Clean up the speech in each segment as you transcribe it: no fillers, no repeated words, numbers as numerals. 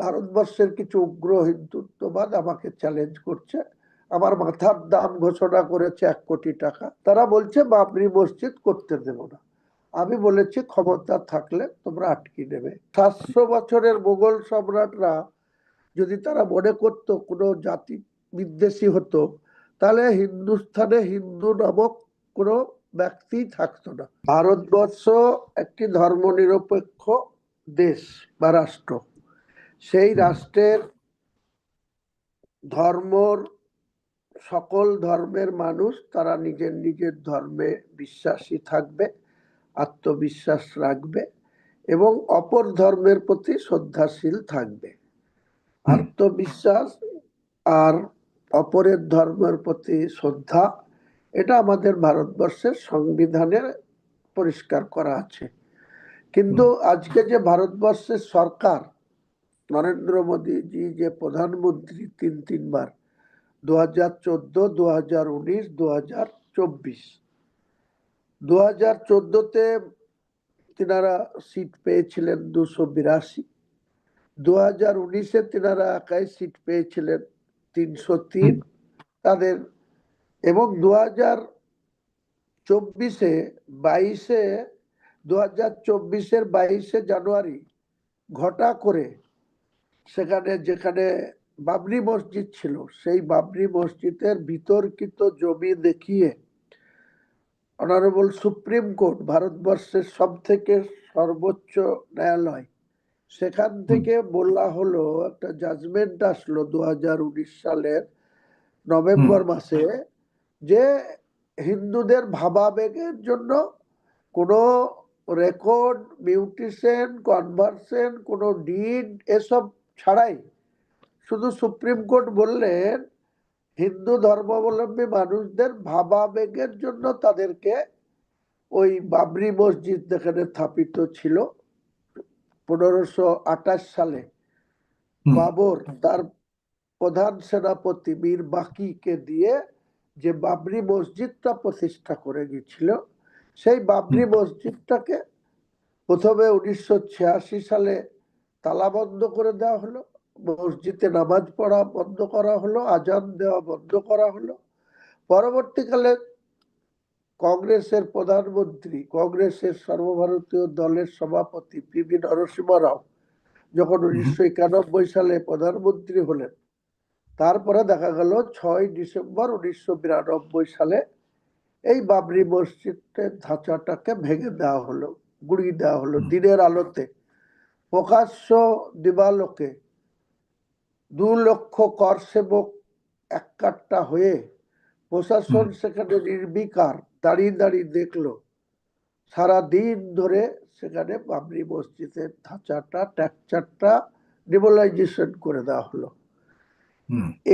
ভারতবর্ষের কিছু উগ্র হিন্দুত্ববাদ আমাকে চ্যালেঞ্জ করছে। আমার মাথার দাম ঘোষণা করেছে 1 কোটি টাকা। তারা বলছে বাবরি মসজিদ করতে দেব না। আমি বলেছি ক্ষমতা থাকলে তোমরা আটকে নেবে। 700 বছরের মোগল সম্রাটরা যদি তারা মনে করতো কোনো জাতি বিদ্বেষী হতো, তাহলে হিন্দুস্থানে হিন্দু নামক কোনো ব্যক্তি থাকতো না। ভারতবর্ষ একটি ধর্মনিরপেক্ষ দেশ বা রাষ্ট্র। সেই রাষ্ট্রের ধর্মর সকল ধর্মের মানুষ তারা নিজের নিজের ধর্মে বিশ্বাসী থাকবে, আত্মবিশ্বাস রাখবে এবং অপর ধর্মের প্রতি শ্রদ্ধাশীল থাকবে। আত্মবিশ্বাস আর অপরের ধর্মের প্রতি শ্রদ্ধা, এটা আমাদের ভারতবর্ষের সংবিধানে পরিষ্কার করা আছে। কিন্তু আজকে যে ভারতবর্ষের সরকার, নরেন্দ্র মোদীজি যে প্রধানমন্ত্রী তিনবার, 2014, 2019, 2024, 2014-তে তিনারা সিট পেয়েছিলেন 282, 2019-এ তিনারা একাই সিট পেয়েছিলেন 303 তাদের, এবং 2024-এ 2024-এর 22শে জানুয়ারি ঘটা করে সেখানে যেখানে বাবরি মসজিদ ছিল, সেই বাবরি মসজিদের বিতর্কিত জমি দেখিয়ে অনারেবল সুপ্রিম কোর্ট, ভারতবর্ষের সব থেকে সর্বোচ্চ ন্যায়ালয়, সেখান থেকে বলা হলো, একটা জাজমেন্ট আসলো 2019 সালের নভেম্বর মাসে, যে হিন্দুদের ভাবাবেগের জন্য কোনো রেকর্ড, মিউটেশন, কনভার্সন, কোনো ডিড এসব ছাড়াই শুধু সুপ্রিম কোর্ট বললেন হিন্দু ধর্মাবলম্বী মানুষদের ভাবাবেগের জন্য তাদেরকে ওই বাবরি মসজিদ যেখানে স্থাপিত ছিল 1528 সালে বাবর তার প্রধান সেনাপতি মীর বাকিকে দিয়ে যে বাবরি মসজিদটা প্রতিষ্ঠা করে গিয়েছিল, সেই বাবরি মসজিদটাকে প্রথমে 1986 সালে তালাবন্ধ করে দেওয়া হলো, মসজিদে নামাজ পড়া বন্ধ করা হলো, আজান দেওয়া বন্ধ করা হলো। পরবর্তীকালে কংগ্রেসের প্রধানমন্ত্রী, কংগ্রেসের সর্বভারতীয় দলের সভাপতি পিভি নরসিংহ রাও যখন 1991 সালে প্রধানমন্ত্রী হলেন, তারপরে দেখা গেল 6 ডিসেম্বর 1992 সালে এই বাবরি মসজিদের ধাঁচাটাকে ভেঙে দেওয়া হলো, গুড়িয়ে দেওয়া হলো দিনের আলোতে, প্রকাশ্য দিবালোকে। 2 লক্ষ কর সেবক এককাট্টা হয়ে প্রশাসন সেখানে নির্বিকার দাঁড়িয়ে দাঁড়িয়ে দেখলো। সারা দিন ধরে সেখানে বাবরি মসজিদের ধাঁচাটা, টেক্সচারটা ডিমোলাইজেশন করে দেওয়া হলো।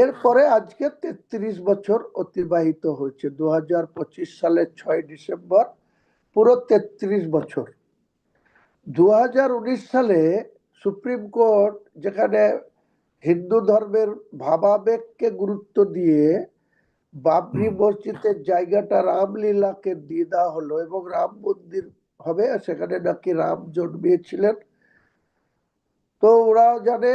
এরপরে আজকে 33 বছর অতিবাহিত হয়েছে, 2025 সালের 6 ডিসেম্বর পুরো 33 বছর। 2019 সালে সুপ্রিম কোর্ট যেখানে হিন্দু ধর্মের ভাবাবেগকে গুরুত্ব দিয়ে বাবরি মসজিদের জায়গাটা রামলীলাকে দিয়ে দেওয়া হলো এবং রাম মন্দির হবে, সেখানে নাকি রাম জন্মিয়েছিলেন। তো ওরা জানে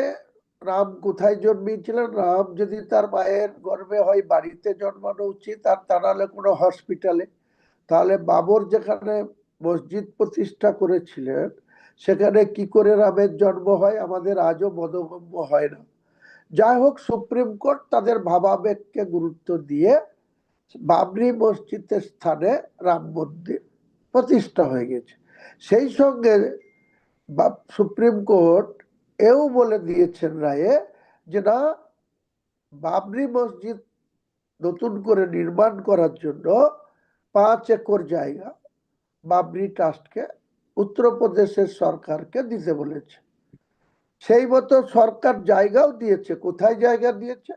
রাম কোথায় জন্মিয়েছিলেন। রাম যদি তার মায়ের গর্ভে হয় বাড়িতে জন্মানো উচিত, আর তা নাহলে কোনো হসপিটালে। তাহলে বাবর যেখানে মসজিদ প্রতিষ্ঠা করেছিলেন সেখানে কি করে রামের জন্ম হয় আমাদের আজও বোধগম্য হয় না। যাই হোক, সুপ্রিম কোর্ট তাদের ভাবাবেগকে গুরুত্ব দিয়ে বাবরি মসজিদের স্থানে রাম মন্দির প্রতিষ্ঠা হয়ে গেছে। সেই সঙ্গে সুপ্রিম কোর্ট এও বলে দিয়েছেন রায়ে যে না, বাবরি মসজিদ নতুন করে নির্মাণ করার জন্য 5 একর জায়গা বাবরি ট্রাস্টকে উত্তরপ্রদেশের সরকারকে দিতে বলেছে। সেই মতো সরকার জায়গাও দিয়েছে। কোথায় জায়গা দিয়েছে?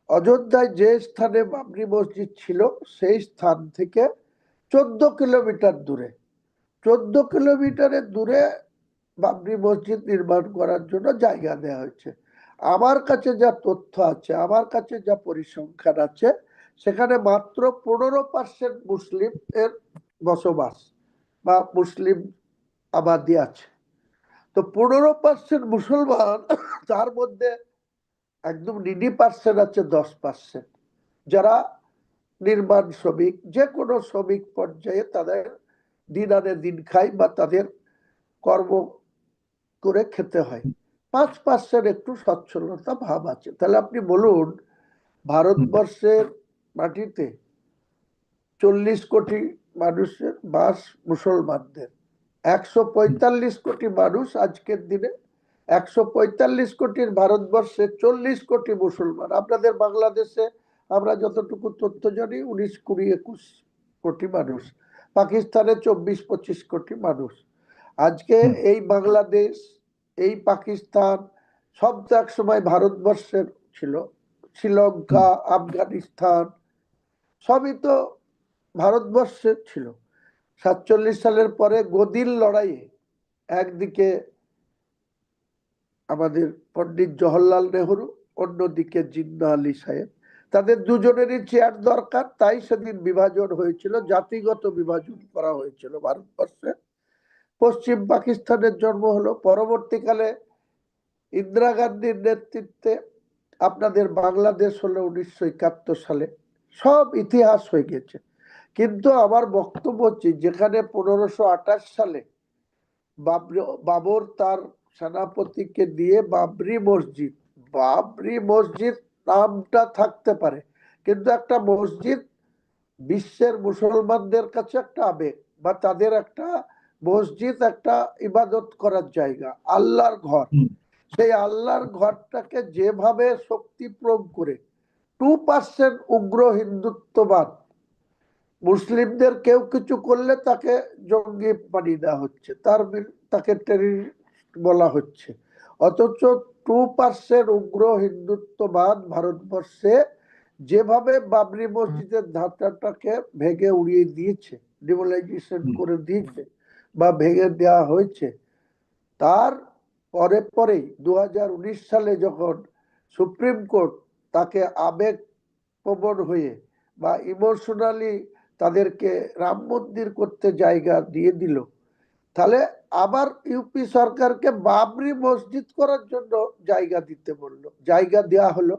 অযোধ্যায় যে স্থানে বাবরি মসজিদ ছিল সেই স্থান থেকে 14 কিলোমিটার দূরে, 14 কিলোমিটারের দূরে বাবরি মসজিদ নির্মাণ করার জন্য জায়গা দেওয়া হয়েছে। আমার কাছে যা তথ্য আছে, আমার কাছে যা পরিসংখ্যান আছে, সেখানে মাত্র 15% মুসলিম এর বসবাস বা মুসলিম আবাদি আছে। তো 15% মুসলমান, তার মধ্যে একদম নিডি পার্সেন্ট আছে 10%, যারা নির্মাণ শ্রমিক, যে কোনো শ্রমিক পর্যায়ে তাদের দিন আনে দিন খায় বা তাদের কর্ম করে খেতে হয়। 5% একটু সচ্ছলতা ভাব আছে। তাহলে আপনি বলুন, ভারতবর্ষের মাটিতে 40 কোটি মানুষের বাস মুসলমানদের, 145 কোটি মানুষ আজকের দিনে, 145 কোটির ভারতবর্ষে 40 কোটি মুসলমান। আপনাদের বাংলাদেশে আমরা যতটুকু তথ্য জানি 19, 20, 21 কোটি মানুষ, পাকিস্তানে 24, 25 কোটি মানুষ। আজকে এই বাংলাদেশ, এই পাকিস্তান সব তো এক সময় ভারতবর্ষের ছিল। শ্রীলঙ্কা, আফগানিস্তান সবই তো ভারতবর্ষের ছিল। 47 সালের পরে গদির লড়াইয়ে একদিকে আমাদের পণ্ডিত জওহরলাল নেহরু, অন্যদিকে জিন্না আলী সাহেব, তাদের দুজনেরই চেয়ার দরকার, তাই সেদিন বিভাজন হয়েছিল, জাতিগত বিভাজন করা হয়েছিল ভারতবর্ষে। পশ্চিম পাকিস্তানের জন্ম হলো। পরবর্তীকালে ইন্দিরা গান্ধীর নেতৃত্বে আপনাদের বাংলাদেশ হলো 1971 সালে। সব ইতিহাস হয়ে গেছে। কিন্তু আমার বক্তব্য হচ্ছে, যেখানে 1528 সালে বাবর তার সেনাপতিকে দিয়ে বাবরি মসজিদ নামটা থাকতে পারে, কিন্তু একটা মসজিদ বিশ্বের মুসলমানদের কাছে একটা আবেগ, বা তাদের একটা মসজিদ একটা ইবাদত করার জায়গা, আল্লাহর ঘর। সেই আল্লাহর ঘরটাকে যেভাবে শক্তি প্রয়োগ করে 2% উগ্র হিন্দুত্ববাদ, মুসলিমদের কেউ কিছু করলে তাকে জঙ্গি বানিয়ে দেওয়া হচ্ছে, তাকে টেররিস্ট বলা হচ্ছে। অথচ 2% উগ্র হিন্দুত্ববাদ ভারতবর্ষে যেভাবে বাবরি মসজিদের ধাঁচাটাকে ভেঙে উড়িয়ে দিয়েছে, ডিমোলাইজেশন করে দিয়েছে বা ভেঙে দেওয়া হয়েছে, তার পরে পরেই 2019 সালে যখন সুপ্রিম কোর্ট তাকে আবেগ প্রবণ হয়ে বা ইমোশনালি তাদেরকে রাম মন্দির করতে জায়গা দিয়ে দিল, তাহলে আবার ইউপি সরকারকে বাবরি মসজিদ করার জন্য জায়গা দিতে বললো। জায়গা দেওয়া হলো,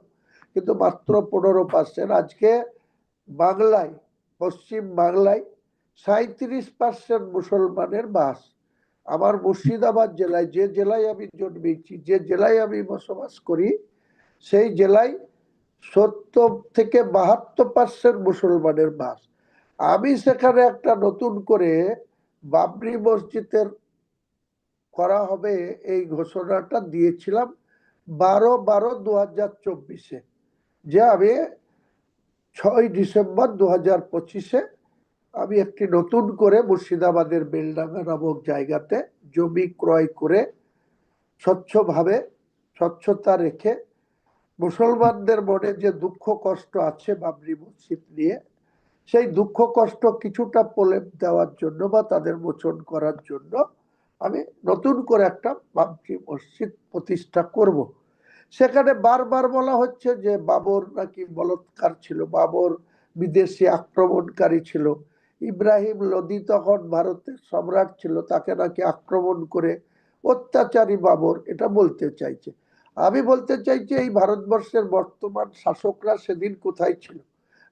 কিন্তু মাত্র 15%। আজকে বাংলায়, পশ্চিম বাংলায় 37% মুসলমানের বাস। আমার মুর্শিদাবাদ জেলায়, যে জেলায় আমি জন্মেছি, যে জেলায় আমি বসবাস করি, সেই জেলায় 70 থেকে 72% মুসলমানের বাস। আমি সেখানে একটা নতুন করে বাবরি মসজিদের করা হবে এই ঘোষণাটা দিয়েছিলাম 12/12/2024-এ, যে আমি 6 ডিসেম্বর 2025-এ আমি একটি নতুন করে মুর্শিদাবাদের বেলডাঙ্গা নামক জায়গাতে জমি ক্রয় করে স্বচ্ছভাবে, স্বচ্ছতা রেখে, মুসলমানদের মনে যে দুঃখ কষ্ট আছে বাবরি মসজিদ নিয়ে, সেই দুঃখ কষ্ট কিছুটা প্রলেপ দেওয়ার জন্য বা তাদের মোচন করার জন্য আমি নতুন করে একটা বাবরি মসজিদ প্রতিষ্ঠা করব। সেখানে বারবার বলা হচ্ছে যে বাবর নাকি বলৎকার ছিল, বাবর বিদেশি আক্রমণকারী ছিল, ইব্রাহিম লোদি তখন ভারতের সম্রাট ছিল, তাকে নাকি আক্রমণ করে অত্যাচারী বাবর, এটা বলতে চাইছে। আমি বলতে চাইছি, এই ভারতবর্ষের বর্তমান শাসকরা সেদিন কোথায় ছিল,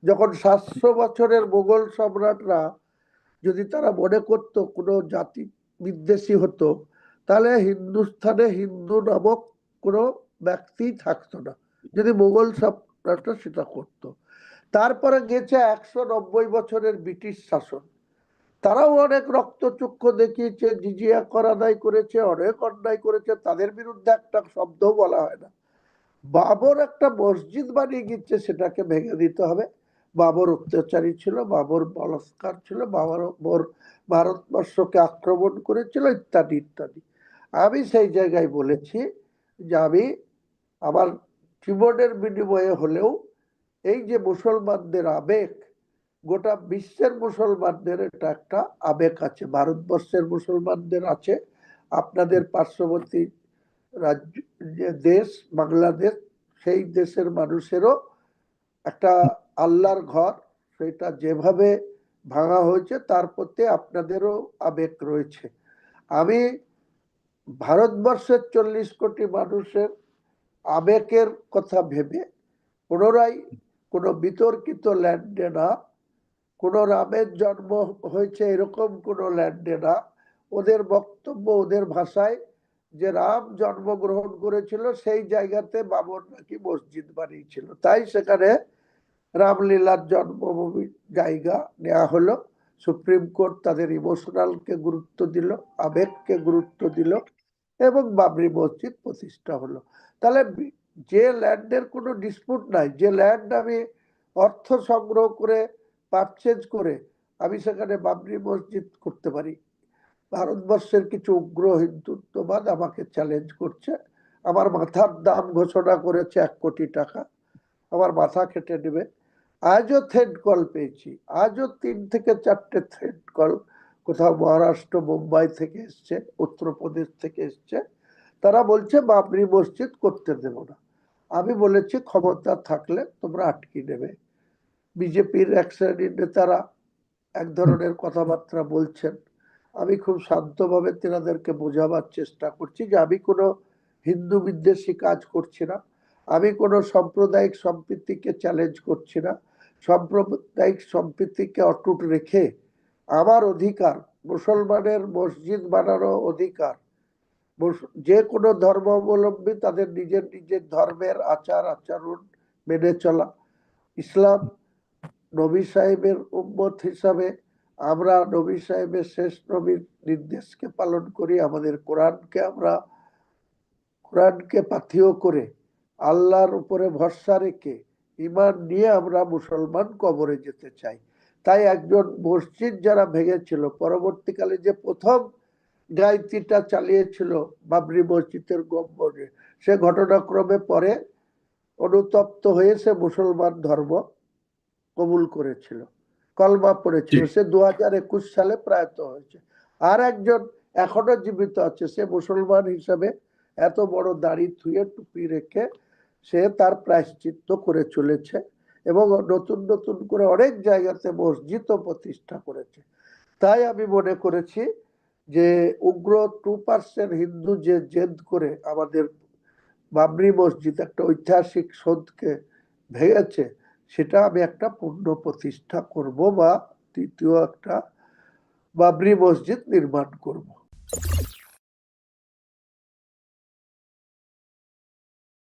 যখন 700 বছরের মোগল সম্রাটরা যদি তারা মনে করতো কোনো জাতি বিদ্বেষী হতো, তাহলে হিন্দুস্থানে হিন্দু নামক কোনো ব্যক্তি থাকতো না, যদি মোগল সম্রাটরা সেটা করতো। তারপরে গেছে 190 বছরের ব্রিটিশ শাসন, তারাও অনেক রক্তচক্ষু দেখিয়েছে, জিজিয়া কর আদায় করেছে, অনেক অন্যায় করেছে, তাদের বিরুদ্ধে একটা শব্দ বলা হয় না। বাবর একটা মসজিদ বানিয়ে গিয়েছে, সেটাকে ভেঙে দিতে হবে। বাবর অত্যাচারী ছিল, বাবর বলৎকার ছিল, বাবর ভারতবর্ষকে আক্রমণ করেছিল, ইত্যাদি ইত্যাদি। আমি সেই জায়গায় বলেছি যে আমি আমার জীবনের বিনিময়ে হলেও এই যে মুসলমানদের আবেগ, গোটা বিশ্বের মুসলমানদের এটা একটা আবেগ আছে, ভারতবর্ষের মুসলমানদের আছে, আপনাদের পার্শ্ববর্তী রাজ্য যে দেশ বাংলাদেশ, সেই দেশের মানুষেরও একটা আল্লাহর ঘর, সেটা যেভাবে ভাঙা হয়েছে তার প্রতি আপনাদেরও আবেগ রয়েছে। আমি ভারতবর্ষের 40 কোটি মানুষের আবেগের কথা ভেবে পুনরায় কোনো বিতর্কিত ল্যান্ডে না, কোনো রামের জন্ম হয়েছে এরকম কোনো ল্যান্ডে না, ওদের বক্তব্য ওদের ভাষায় যে রাম জন্মগ্রহণ করেছিল সেই জায়গাতে বাবর নাকি মসজিদ বানিয়েছিল, তাই সেখানে রামলীলার জন্মভূমি জায়গা নেওয়া হলো। সুপ্রিম কোর্ট তাদের ইমোশনালকে গুরুত্ব দিল, আবেগকে গুরুত্ব দিল এবং বাবরি মসজিদ প্রতিষ্ঠা হলো। তাহলে যে ল্যান্ডের কোনো ডিসপুট নাই, যে ল্যান্ড আমি অর্থ সংগ্রহ করে পারচেজ করে আমি সেখানে বাবরি মসজিদ করতে পারি। ভারতবর্ষের কিছু উগ্র হিন্দুত্ববাদ আমাকে চ্যালেঞ্জ করছে, আমার মাথার দাম ঘোষণা করেছে 1 কোটি টাকা, আমার মাথা কেটে নেবে। আজও থ্রেড কল পেয়েছি, আজও 3 থেকে 4টে থ্রেড কল, কোথাও মহারাষ্ট্র মুম্বাই থেকে এসছে, উত্তরপ্রদেশ থেকে এসছে, তারা বলছে বাবরি মসজিদ করতে দেব না। আমি বলেছি ক্ষমতা থাকলে তোমরা আটকে নেবে। বিজেপির এক শ্রেণীর নেতারা এক ধরনের কথাবার্তা বলছেন, আমি খুব শান্তভাবে তেনাদেরকে বোঝাবার চেষ্টা করছি যে আমি কোনো হিন্দু বিদ্বেষী কাজ করছি না, আমি কোনো সাম্প্রদায়িক সম্প্রীতিকে চ্যালেঞ্জ করছি না। সাম্প্রদায়িক সম্প্রীতিকে অটুট রেখে আমার অধিকার, মুসলমানের মসজিদ বানানোর অধিকার, যে কোনো ধর্মাবলম্বী তাদের নিজের নিজের ধর্মের আচার আচরণ মেনে চলা। ইসলাম নবী সাহেবের উম্মত হিসাবে আমরা নবী সাহেবের শেষ নবীর নির্দেশকে পালন করি, আমাদের কোরআনকে পাথেয় করে আল্লাহর উপরে ভরসা রেখে ঈমান নিয়ে আমরা মুসলমান কবরে যেতে চাই। তাই একজন মসজিদ যারা ভেঙেছিল, পরবর্তীকালে যে প্রথম গায়ত্রীটা চালিয়েছিল বাবরি মসজিদের গম্বুজে, সে ঘটনাক্রমে পরে অনুতপ্ত হয়ে সে মুসলমান ধর্ম কবুল করেছিল, কলমা পড়েছিল, সে 2021 সালে প্রয়াত হয়েছে। আর একজন এখনো জীবিত আছে, সে মুসলমান হিসাবে এত বড় দাড়ি থুয়ে টুপি রেখে সে তার প্রায়শ্চিত্ত করে চলেছে এবং নতুন নতুন করে অনেক জায়গাতে মসজিদও প্রতিষ্ঠা করেছে। তাই আমি মনে করেছি যে উগ্র 2% হিন্দু যে জেদ করে আমাদের বাবরি মসজিদ একটা ঐতিহাসিক সৌধকে ভেঙেছে, সেটা আমি একটা পূর্ণ প্রতিষ্ঠা করব বা দ্বিতীয় একটা বাবরি মসজিদ নির্মাণ করব।